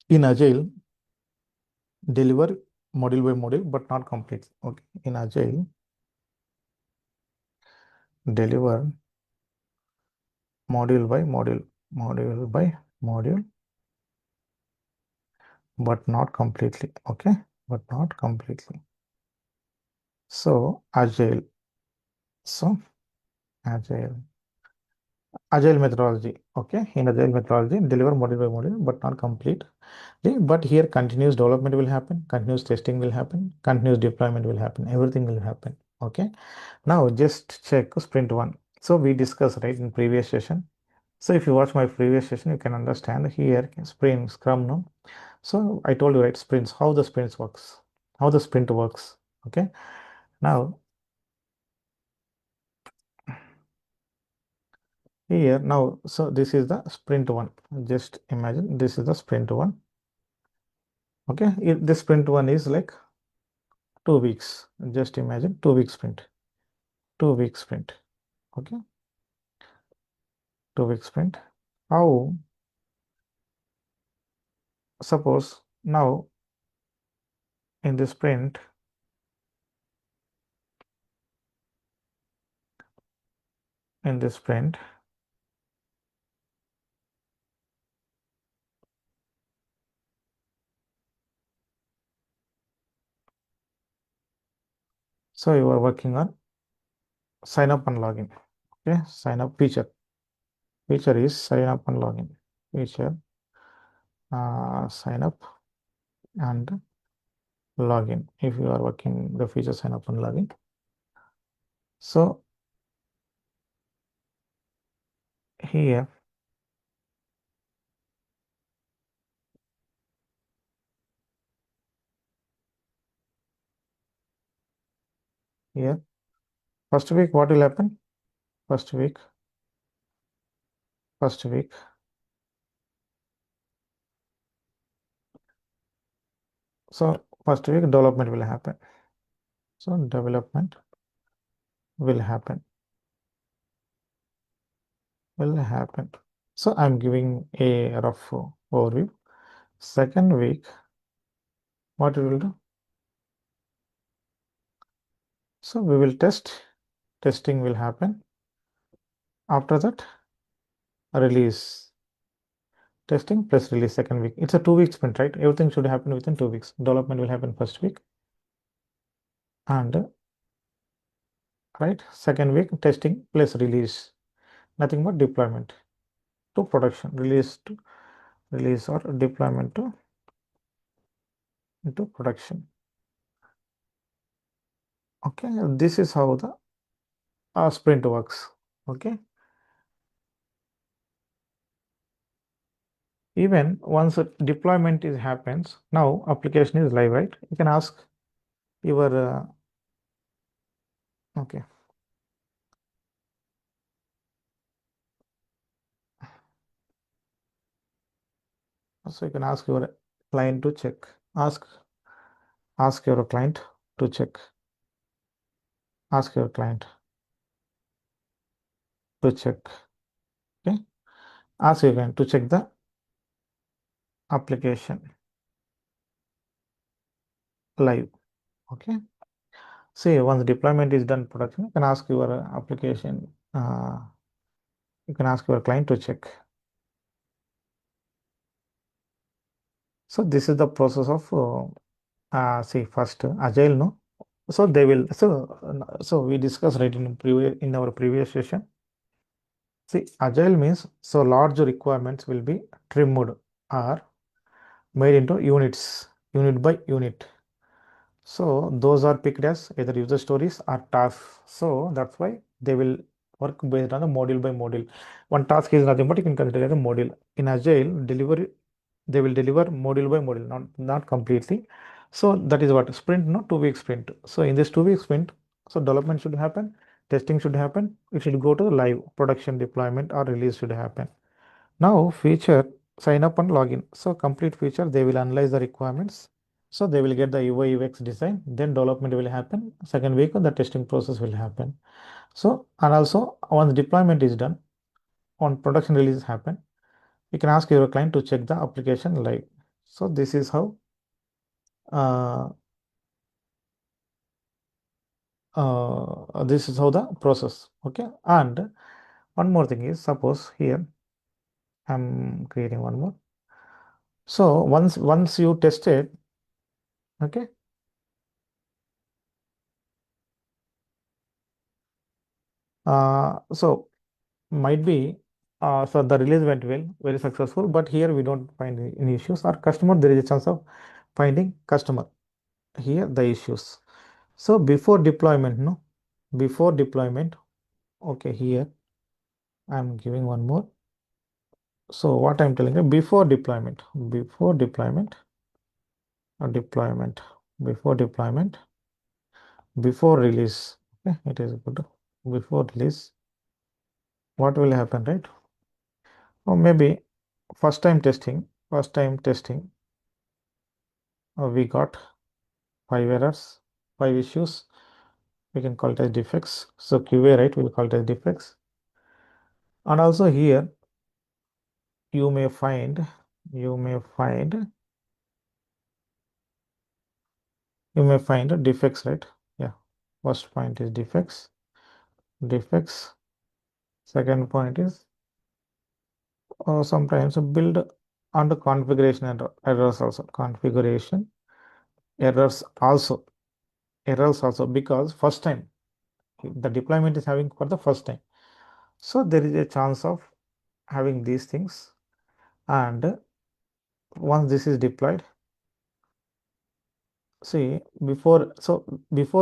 In Agile, deliver module by module, but not complete. Okay. In Agile, deliver module by module, module by module, but not completely. Okay. But not completely. So Agile. So Agile. Agile methodology. Okay. In Agile methodology, deliver module by module, but not complete. Okay, but here continuous development will happen, continuous testing will happen, continuous deployment will happen, everything will happen. Okay. Now just check sprint one. So we discussed right in previous session. So if you watch my previous session, you can understand here sprint scrum no. So I told you right sprints, how the sprints works, how the sprint works. Okay. Now here now, so this is the sprint one. Just imagine this is the sprint one. Okay. This sprint one is like 2 weeks. Just imagine 2 week sprint. 2 week sprint. Okay. 2 week sprint. How suppose now in the sprint in the sprint so you are working on sign up and login. Okay, sign up feature is sign up and login feature, sign up and login. If you are working the feature sign up and login, so here here first week what will happen? First week first week so first week development will happen. So development will happen. So I'm giving a rough overview. Second week, what we will do? So we will testing will happen. After that, release. Testing plus release second week. It's a 2 week sprint, right? Everything should happen within 2 weeks. Development will happen first week. And right, second week, testing plus release. Nothing but deployment to production. Release or deployment to into production. Okay, this is how the sprint works. Okay. Even once a deployment is happens, now application is live, right? You can ask your okay. So you can ask your client to check. Ask your client to check. Ask your client to check. Okay. Ask your client to check the application live. Okay. Say once deployment is done production, you can ask your application. You can ask your client to check. So this is the process of see first agile no. So they will so we discussed right in our previous session. See agile means so large requirements will be trimmed or made into unit by unit. So those are picked as either user stories or tasks. So that's why they will work based on the module by module. One task is nothing but you can consider as a module. In agile delivery they will deliver module by module, not completely. So that is what sprint, no 2 week sprint. So in this 2 week sprint, so development should happen, testing should happen, it should go to live production deployment or release should happen. Now feature sign up and login. So complete feature they will analyze the requirements. So they will get the UI UX design, then development will happen. Second week the testing process will happen. So and also once deployment is done, on production release happen, you can ask your client to check the application live. So this is how uh, the process. Okay. And one more thing is, suppose here I'm creating one more. So once you test it, okay. So might be so the release went well, very successful, but here we don't find any issues, or customer, there is a chance of finding customer here the issues. So before deployment, no, before deployment, okay, here I'm giving one more. So what I'm telling you, before deployment, deployment, before deployment, before release, okay, it is good. Before release, what will happen, right? Or maybe first time testing, we got 5 errors, 5 issues. We can call it as defects. So QA, right, we'll call it as defects. And also here you may find, you may find, you may find defects, right? Yeah. First point is defects, defects. Second point is sometimes a build and configuration errors also, configuration errors also, errors also, because first time the deployment is having for the first time. So there is a chance of having these things. And once this is deployed, see, before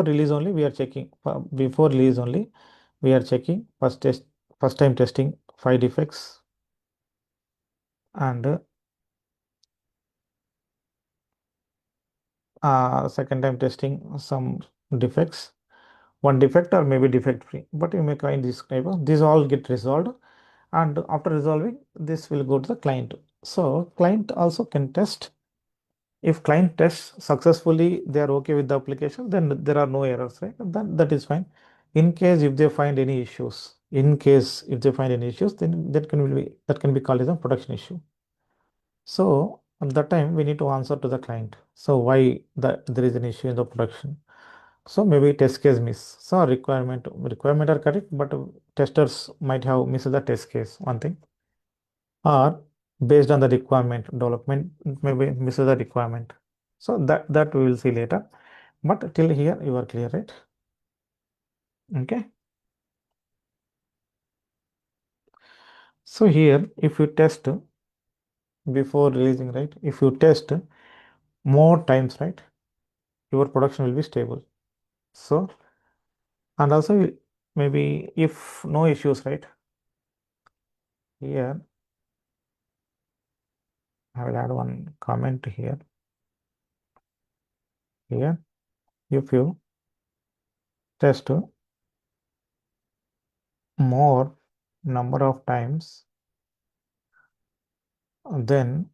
release only we are checking, before release only we are checking first time testing 5 defects, and second time testing some defects, one defect or maybe defect free, but you may find this type of, this all get resolved, and after resolving this will go to the client. So client also can test. If client tests successfully, they are okay with the application, then there are no errors, right? That is fine. In case if they find any issues, in case if they find any issues, then that can be called as a production issue. So at that time we need to answer to the client. So why there is an issue in the production? So maybe test case miss. So requirement are correct, but testers might have missed the test case, one thing, or based on the requirement development maybe misses the requirement. So that we will see later, but till here you are clear, right? Okay. So here if you test before releasing, right, if you test more times, right, your production will be stable. So, and also maybe if no issues, right, here I will add one comment here. Here if you test more number of times, then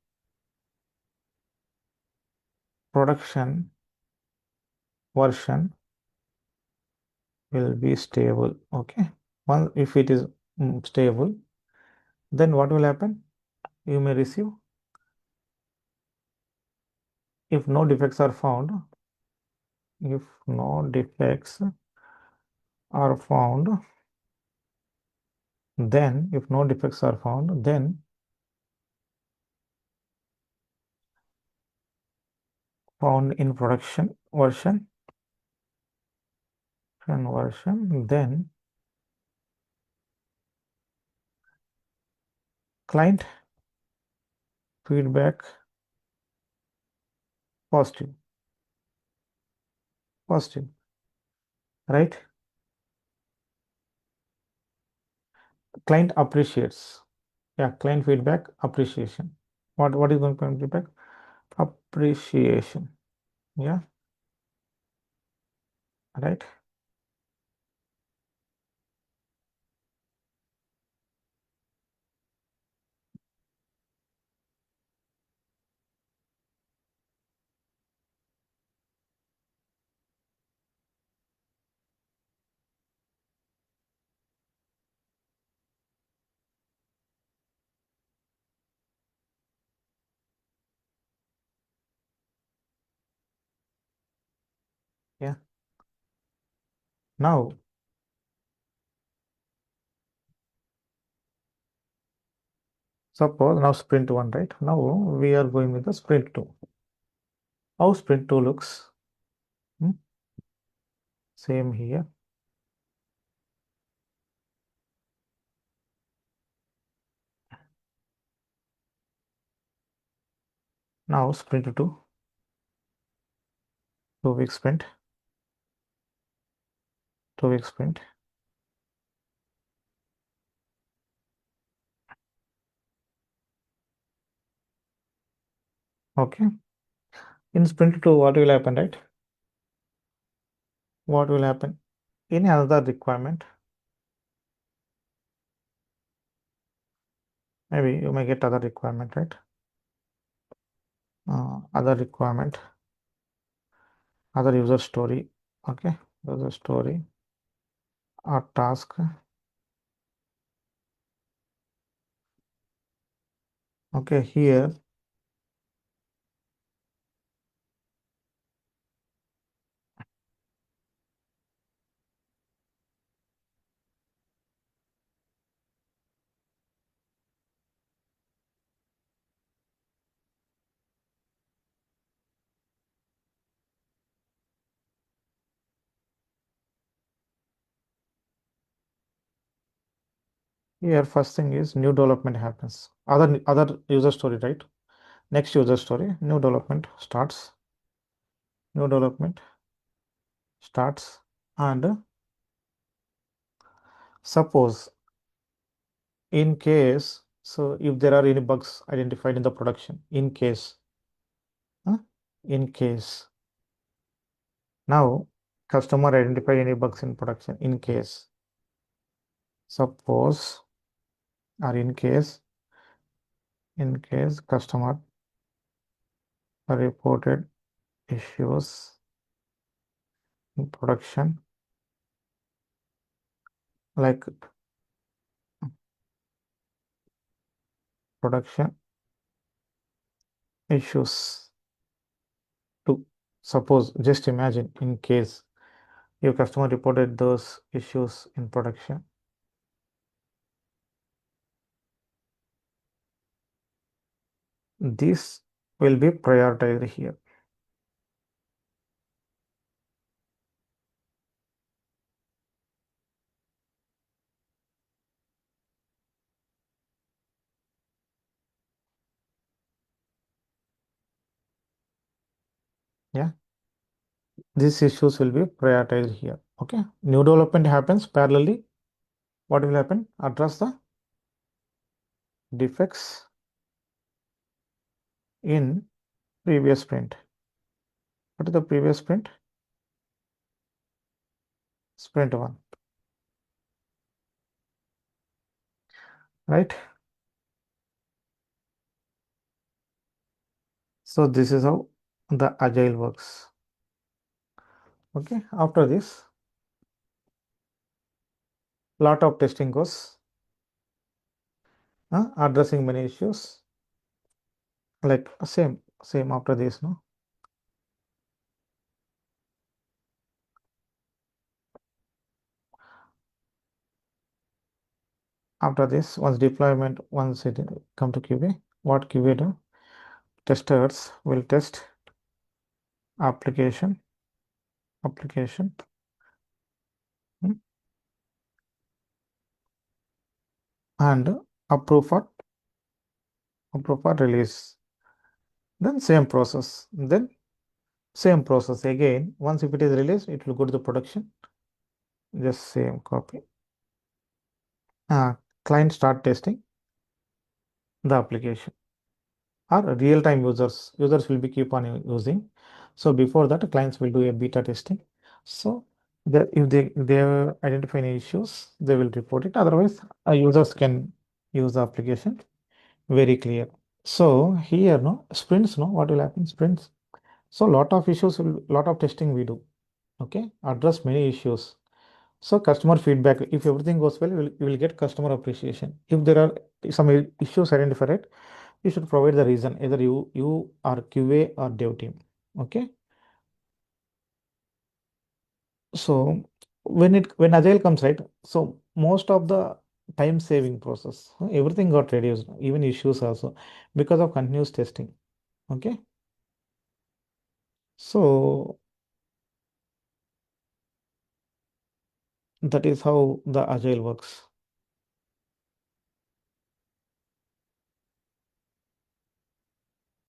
production version will be stable. Okay. Once if it is stable, then what will happen? You may receive, if no defects are found, if no defects are found, then if no defects are found, then found in production version, then client feedback positive, positive, right? Client appreciates. Yeah, client feedback appreciation. What is going to be feedback? Appreciation. Yeah, right. Now, suppose now sprint 1, right? Now we are going with the sprint 2. How sprint 2 looks? Hmm? Same here. Now sprint 2, 2 week sprint, 2 week sprint. Okay. In sprint 2, what will happen, right? What will happen? Any other requirement? Maybe you may get other requirement, right? Other requirement, other user story. Okay. User story or task. Okay. Here, here first thing is new development happens. Other user story, right? Next user story, new development starts. New development starts, and suppose in case, so if there are any bugs identified in the production, in case, huh? In case, now customer identify any bugs in production, in case, suppose, or in case customer reported issues in production, like production issues. To suppose, just imagine, in case your customer reported those issues in production, this will be prioritized here. Yeah, these issues will be prioritized here. Okay, new development happens parallelly. What will happen? Address the defects in previous sprint. What is the previous sprint? Sprint 1, right? So this is how the agile works. Okay, after this, lot of testing goes, addressing many issues, like same after this, no? After this, once it come to QA, what QA do? Testers will test application, application, hmm, and approve for release. Then same process again. Once if it is released, it will go to the production. Just same copy. Client start testing the application, or real-time users will be keep on using. So before that, clients will do a beta testing. So if they identify any issues, they will report it. Otherwise, users can use the application. Very clear. So here, no sprints, no what will happen? Sprints. So lot of testing we do. Okay, address many issues. So customer feedback. If everything goes well, you will get customer appreciation. If there are some issues identified, you should provide the reason. Either you are QA or dev team. Okay. So when Agile comes, right? So most of the time saving process, everything got reduced, even issues also, because of continuous testing. Okay. So that is how the Agile works.